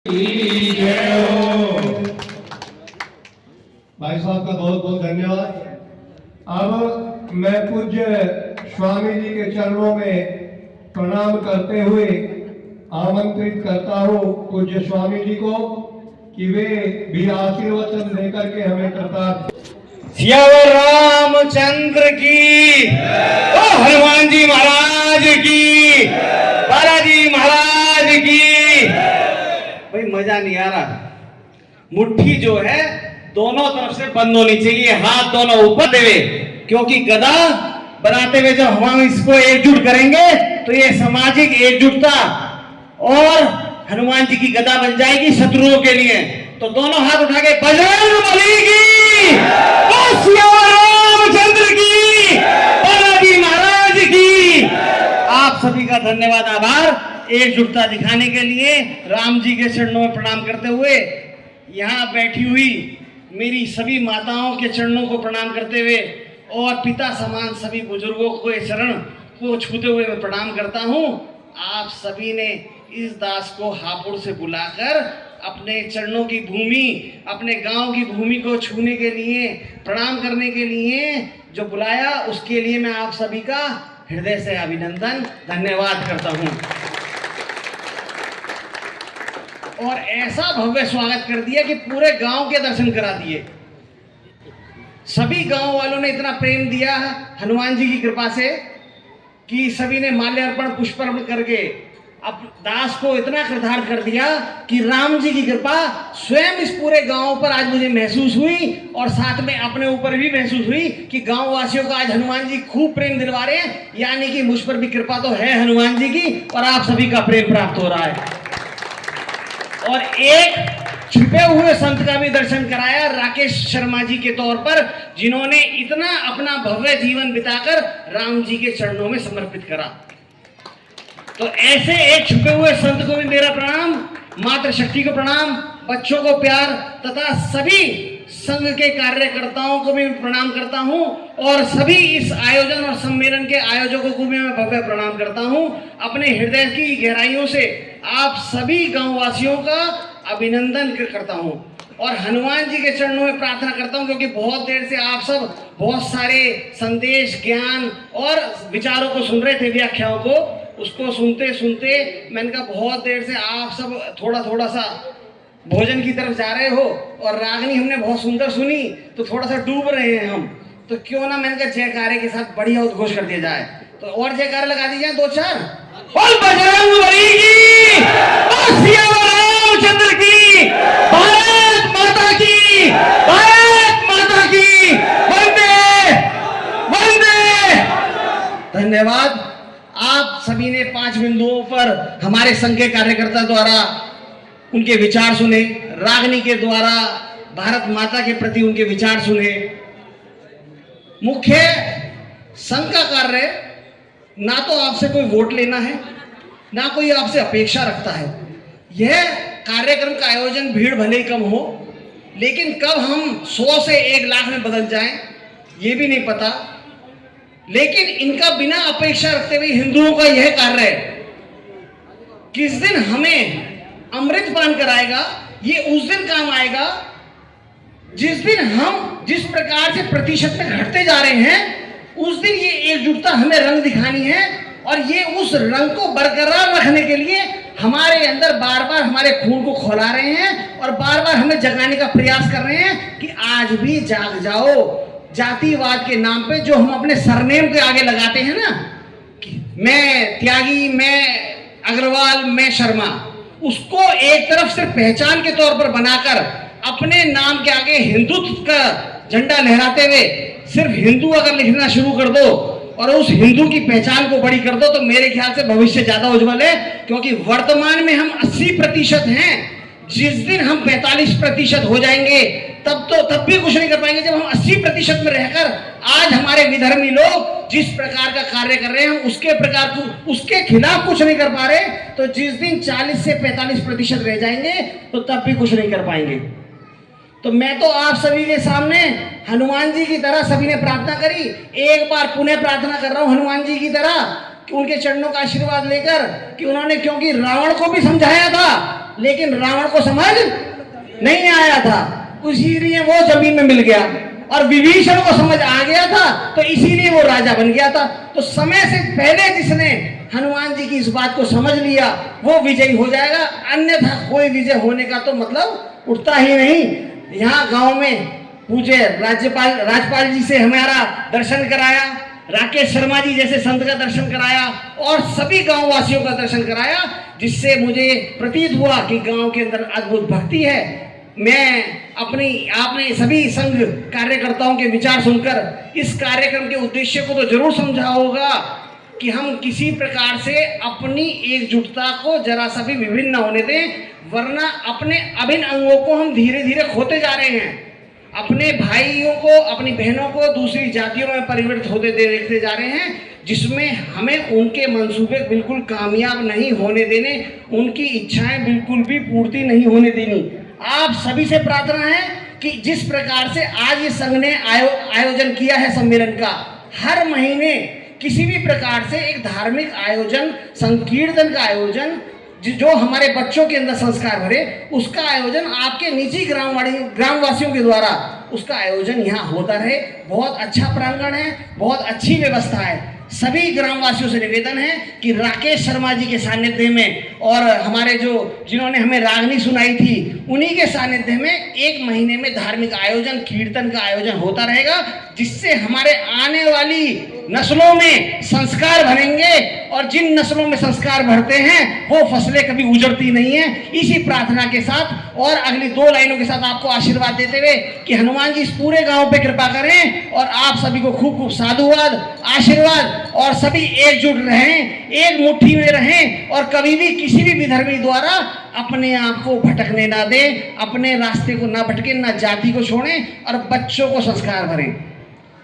जय हो। भाई साहब का बहुत बहुत धन्यवाद। अब मैं पूज्य स्वामी जी के चरणों में प्रणाम करते हुए आमंत्रित करता हूँ पूज्य स्वामी जी को कि वे भी आशीर्वचन देकर के हमें कृतार्थ। सियावर रामचंद्र की, ओ हनुमान जी महाराज की, बालाजी महाराज की। भाई मजा नहीं आ रहा। मुट्ठी जो है दोनों तरफ से बंद होनी चाहिए, हाथ दोनों ऊपर देवे, क्योंकि गदा बनाते हुए जब हम इसको एकजुट करेंगे तो ये सामाजिक एकजुटता और हनुमान जी की गदा बन जाएगी शत्रुओं के लिए। तो दोनों हाथ उठा के बजरंगबली की, रामचंद्र की, बालाजी महाराज की। आप सभी का धन्यवाद, आभार। एकजुटता दिखाने के लिए राम जी के चरणों में प्रणाम करते हुए यहाँ बैठी हुई मेरी सभी माताओं के चरणों को प्रणाम करते हुए और पिता समान सभी बुजुर्गों के चरण को छूते हुए मैं प्रणाम करता हूँ। आप सभी ने इस दास को हापुड़ से बुलाकर अपने चरणों की भूमि, अपने गांव की भूमि को छूने के लिए, प्रणाम करने के लिए जो बुलाया, उसके लिए मैं आप सभी का हृदय से अभिनंदन, धन्यवाद करता हूं। और ऐसा भव्य स्वागत कर दिया कि पूरे गांव के दर्शन करा दिए। सभी गांव वालों ने इतना प्रेम दिया हनुमान जी की कृपा से कि सभी ने माल्यार्पण, पुष्पार्पण करके अब दास को इतना कृतार्थ कर दिया कि राम जी की कृपा स्वयं इस पूरे गांव पर आज मुझे महसूस हुई और साथ में अपने ऊपर भी महसूस हुई कि गांव वासियों का आज हनुमान जी खूब प्रेम दिलवा रहे हैं। यानी कि मुझ पर भी कृपा तो है हनुमान जी की और आप सभी का प्रेम प्राप्त हो रहा है। और एक छुपे हुए संत का भी दर्शन कराया राकेश शर्मा जी के तौर पर, जिन्होंने इतना अपना भव्य जीवन बिताकर राम जी के चरणों में समर्पित करा। तो ऐसे एक छुपे हुए संत को भी मेरा प्रणाम, मातृशक्ति को प्रणाम, बच्चों को प्यार तथा सभी संघ के कार्यकर्ताओं को भी प्रणाम करता हूं और सभी इस आयोजन और सम्मेलन के आयोजकों को भी मैं भव्य प्रणाम करता हूं। अपने हृदय की गहराइयों से आप सभी गांववासियों का अभिनंदन करता हूं और हनुमान जी के चरणों में प्रार्थना करता हूं, क्योंकि बहुत देर से आप सब बहुत सारे संदेश, ज्ञान और विचारों को सुन रहे थे, व्याख्याओं को। उसको सुनते सुनते मैंने कहा बहुत देर से आप सब थोड़ा थोड़ा सा भोजन की तरफ जा रहे हो और रागनी हमने बहुत सुंदर सुनी तो थोड़ा सा डूब रहे हैं हम, तो क्यों ना मैंने कहा जयकारे के साथ बढ़िया उद्घोष कर दिया जाए। तो और जयकारे लगा दी जाए दो चार। बोल बजरंगबली की, रामचंद्र की, भारत माता की, भारत माता की, वंदे वंदे। धन्यवाद। आप सभी ने 5 बिंदुओं पर हमारे संघ के कार्यकर्ता द्वारा उनके विचार सुने, रागनी के द्वारा भारत माता के प्रति उनके विचार सुने। मुख्य संघ का कार्य ना तो आपसे कोई वोट लेना है, ना कोई आपसे अपेक्षा रखता है। यह कार्यक्रम का आयोजन भीड़ भले ही कम हो, लेकिन कब हम 100 से 1 लाख में बदल जाएं ये भी नहीं पता। लेकिन इनका बिना अपेक्षा रखते हुए हिंदुओं का यह कार्य है, किस दिन हमें अमृत पान कराएगा, ये उस दिन काम आएगा जिस दिन हम जिस प्रकार से प्रतिशत में घटते जा रहे हैं, उस दिन ये एकजुटता हमें रंग दिखानी है। और ये उस रंग को बरकरार रखने के लिए हमारे अंदर बार बार हमारे खून को खौला रहे हैं और बार बार हमें जगाने का प्रयास कर रहे हैं कि आज भी जाग जाओ। जातिवाद के नाम पे जो हम अपने सरनेम के आगे लगाते हैं ना, मैं त्यागी, मैं अग्रवाल, मैं शर्मा, उसको एक तरफ सिर्फ पहचान के तौर पर बनाकर अपने नाम के आगे हिंदुत्व का झंडा लहराते हुए सिर्फ हिंदू अगर लिखना शुरू कर दो और उस हिंदू की पहचान को बड़ी कर दो, तो मेरे ख्याल से भविष्य ज्यादा उज्जवल है। क्योंकि वर्तमान में हम 80% हैं, जिस दिन हम 45% हो जाएंगे तब भी कुछ नहीं कर पाएंगे। जब हम 80% में रहकर आज हमारे विधर्मी लोग जिस प्रकार का कार्य कर रहे हैं, हम उसके खिलाफ कुछ नहीं कर पा रहे, तो जिस दिन 40 से 45% रह जाएंगे तो तब भी कुछ नहीं कर पाएंगे। तो मैं तो आप सभी के सामने हनुमान जी की तरह सभी ने प्रार्थना करी, एक बार पुनः प्रार्थना कर रहा हूं हनुमान जी की तरह कि उनके चरणों का आशीर्वाद लेकर कि उन्होंने, क्योंकि रावण को भी समझाया था लेकिन रावण को समझ नहीं आया था, इसीलिए वो जमीन में मिल गया। और विभीषण को समझ आ गया था, तो इसीलिए वो राजा बन गया था। तो समय से पहले जिसने हनुमान जी की इस बात को समझ लिया वो विजयी हो जाएगा, अन्यथा कोई विजय होने का तो मतलब उठता ही नहीं। यहाँ गांव में पूज्य राजपाल जी से हमारा दर्शन कराया, राकेश शर्मा जी जैसे संत का दर्शन कराया और सभी गांव वासियों का दर्शन कराया, जिससे मुझे प्रतीत हुआ कि गांव के अंदर अद्भुत भक्ति है। मैं आपने सभी संघ कार्यकर्ताओं के विचार सुनकर इस कार्यक्रम के उद्देश्य को तो जरूर समझा होगा कि हम किसी प्रकार से अपनी एकजुटता को जरा सा भी विभिन्न न होने दें, वरना अपने अभिन्न अंगों को हम धीरे धीरे खोते जा रहे हैं। अपने भाइयों को, अपनी बहनों को दूसरी जातियों में परिवर्तित होते देखते जा रहे हैं, जिसमें हमें उनके मंसूबे बिल्कुल कामयाब नहीं होने देने, उनकी इच्छाएं बिल्कुल भी पूर्ति नहीं होने देनी। आप सभी से प्रार्थना है कि जिस प्रकार से आज ये संघ ने आयोजन किया है सम्मेलन का, हर महीने किसी भी प्रकार से एक धार्मिक आयोजन, संकीर्तन का आयोजन, जो हमारे बच्चों के अंदर संस्कार भरे, उसका आयोजन आपके निजी ग्रामवासियों के द्वारा उसका आयोजन यहाँ होता रहे। बहुत अच्छा प्रांगण है, बहुत अच्छी व्यवस्था है। सभी ग्रामवासियों से निवेदन है कि राकेश शर्मा जी के सानिध्य में और हमारे जिन्होंने हमें रागनी सुनाई थी, उन्हीं के सानिध्य में एक महीने में धार्मिक आयोजन, कीर्तन का आयोजन होता रहेगा, जिससे हमारे आने वाली नस्लों में संस्कार भरेंगे और जिन नस्लों में संस्कार भरते हैं वो फसलें कभी उजड़ती नहीं है। इसी प्रार्थना के साथ और अगली 2 लाइनों के साथ आपको आशीर्वाद देते हुए कि हनुमान जी इस पूरे गांव पे कृपा करें और आप सभी को खूब खूब साधुवाद, आशीर्वाद, और सभी एकजुट रहें, एक मुट्ठी में रहें और कभी भी किसी भी विधर्मी द्वारा अपने आप को भटकने ना दें, अपने रास्ते को ना भटके, ना जाति को छोड़ें और बच्चों को संस्कार भरें।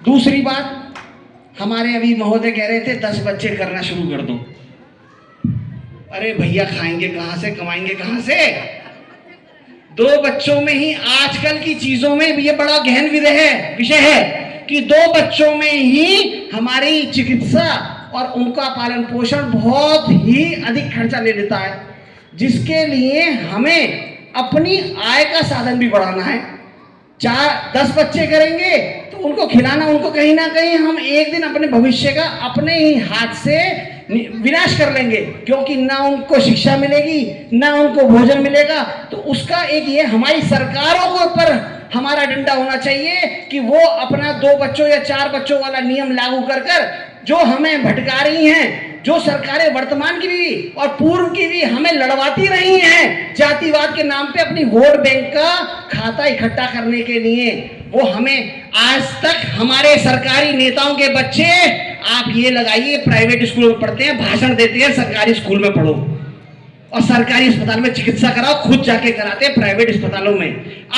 दूसरी बात, हमारे अभी महोदय कह रहे थे 10 बच्चे करना शुरू कर दो। अरे भैया, खाएंगे कहां से, कमाएंगे कहां से? 2 बच्चों में ही आजकल की चीजों में ये बड़ा गहन विषय है कि 2 बच्चों में ही हमारी चिकित्सा और उनका पालन पोषण बहुत ही अधिक खर्चा ले लेता है, जिसके लिए हमें अपनी आय का साधन भी बढ़ाना है। 10 बच्चे करेंगे तो उनको खिलाना, उनको कहीं ना कहीं हम एक दिन अपने भविष्य का अपने ही हाथ से विनाश कर लेंगे, क्योंकि ना उनको शिक्षा मिलेगी, ना उनको भोजन मिलेगा। तो उसका एक ये हमारी सरकारों के ऊपर हमारा डंडा होना चाहिए कि वो अपना 2 बच्चों या 4 बच्चों वाला नियम लागू कर जो हमें भटका रही हैं, जो सरकारें वर्तमान की भी और पूर्व की भी हमें लड़वाती रही हैं जातिवाद के नाम पे अपनी वोट बैंक का खाता इकट्ठा करने के लिए, वो हमें आज तक हमारे सरकारी नेताओं के बच्चे, आप ये लगाइए, प्राइवेट स्कूल में पढ़ते हैं, भाषण देते हैं, सरकारी स्कूल में पढ़ो और सरकारी अस्पताल में चिकित्सा कराओ, खुद जाके कराते हैं प्राइवेट अस्पतालों में।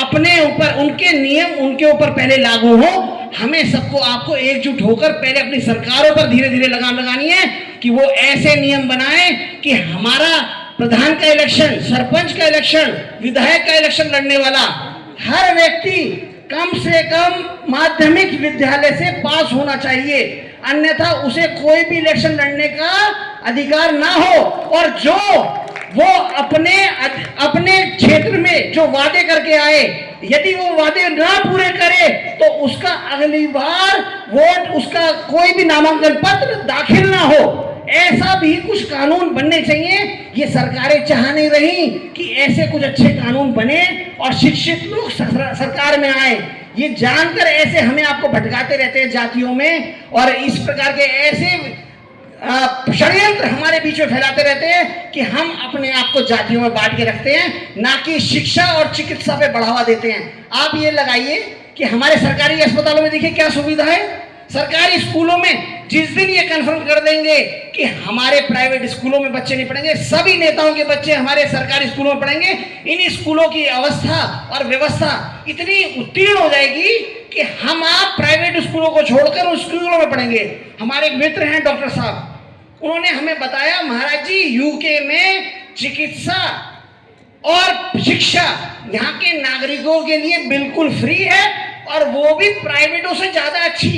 अपने ऊपर उनके नियम उनके ऊपर पहले लागू हो। हमें सबको, आपको एकजुट होकर पहले अपनी सरकारों पर धीरे धीरे लगाम लगानी है कि वो ऐसे नियम बनाए कि हमारा प्रधान का इलेक्शन, सरपंच का इलेक्शन, विधायक का इलेक्शन लड़ने वाला हर व्यक्ति कम से कम माध्यमिक विद्यालय से पास होना चाहिए, अन्यथा उसे कोई भी इलेक्शन लड़ने का अधिकार ना हो। और जो वो अपने क्षेत्र में जो वादे करके आए, यदि वो वादे ना पूरे करे तो उसका अगली बार वोट, उसका कोई भी नामांकन पत्र दाखिल ना हो। ऐसा भी कुछ कानून बनने चाहिए। ये सरकारें चाह नहीं रही कि ऐसे कुछ अच्छे कानून बने और शिक्षित लोग सरकार में आए। ये जानकर ऐसे हमें आपको भटकाते रहते हैं जातियों में, और इस प्रकार के ऐसे षड्यंत्र हमारे बीच में फैलाते रहते हैं कि हम अपने आप को जातियों में बांट के रखते हैं, ना कि शिक्षा और चिकित्सा पे बढ़ावा देते हैं। आप ये लगाइए कि हमारे सरकारी अस्पतालों में देखिए क्या सुविधा है। सरकारी स्कूलों में जिस दिन ये कन्फर्म कर देंगे कि हमारे प्राइवेट स्कूलों में बच्चे नहीं पढ़ेंगे, सभी नेताओं के बच्चे हमारे सरकारी स्कूलों में पढ़ेंगे, इन स्कूलों की अवस्था और व्यवस्था इतनी उत्तीर्ण हो जाएगी कि हम आप प्राइवेट स्कूलों को छोड़कर उन स्कूलों में पढ़ेंगे। हमारे एक मित्र हैं डॉक्टर साहब, उन्होंने हमें बताया, महाराज जी यूके में चिकित्सा और शिक्षा यहाँ के नागरिकों के लिए बिल्कुल फ्री है और वो भी प्राइवेटों से ज्यादा अच्छी,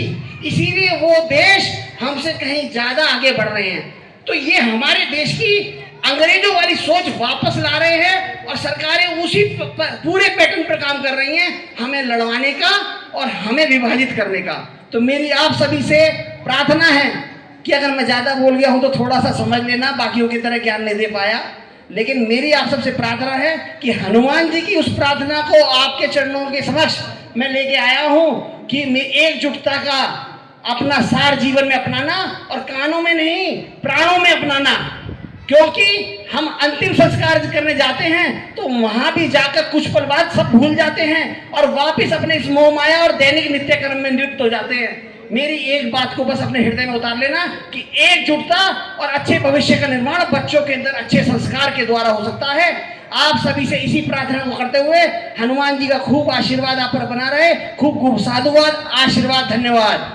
इसीलिए वो देश हमसे कहीं ज्यादा आगे बढ़ रहे हैं। तो ये हमारे देश की अंग्रेजों वाली सोच वापस ला रहे हैं और सरकारें उसी पूरे पैटर्न पर काम कर रही हैं, हमें लड़वाने का और हमें विभाजित करने का। तो मेरी आप सभी से प्रार्थना है कि अगर मैं ज्यादा बोल गया हूं तो थोड़ा सा समझ लेना, बाकियों की तरह ज्ञान नहीं दे पाया, लेकिन मेरी आप सबसे प्रार्थना है कि हनुमान जी की उस प्रार्थना को आपके चरणों के समक्ष मैं लेके आया हूं कि मैं एकजुटता का अपना सार जीवन में अपनाना और कानों में नहीं प्राणों में अपनाना, क्योंकि हम अंतिम संस्कार करने जाते हैं तो वहां भी जाकर कुछ पल बाद सब भूल जाते हैं और वापस अपने इस मोह माया और दैनिक नित्य कर्म में नियुक्त हो जाते हैं। मेरी एक बात को बस अपने हृदय में उतार लेना कि एकजुटता और अच्छे भविष्य का निर्माण बच्चों के अंदर अच्छे संस्कार के द्वारा हो सकता है। आप सभी से इसी प्रार्थना को करते हुए हनुमान जी का खूब आशीर्वाद आप पर बना रहे। खूब खूब साधुवाद, आशीर्वाद, धन्यवाद।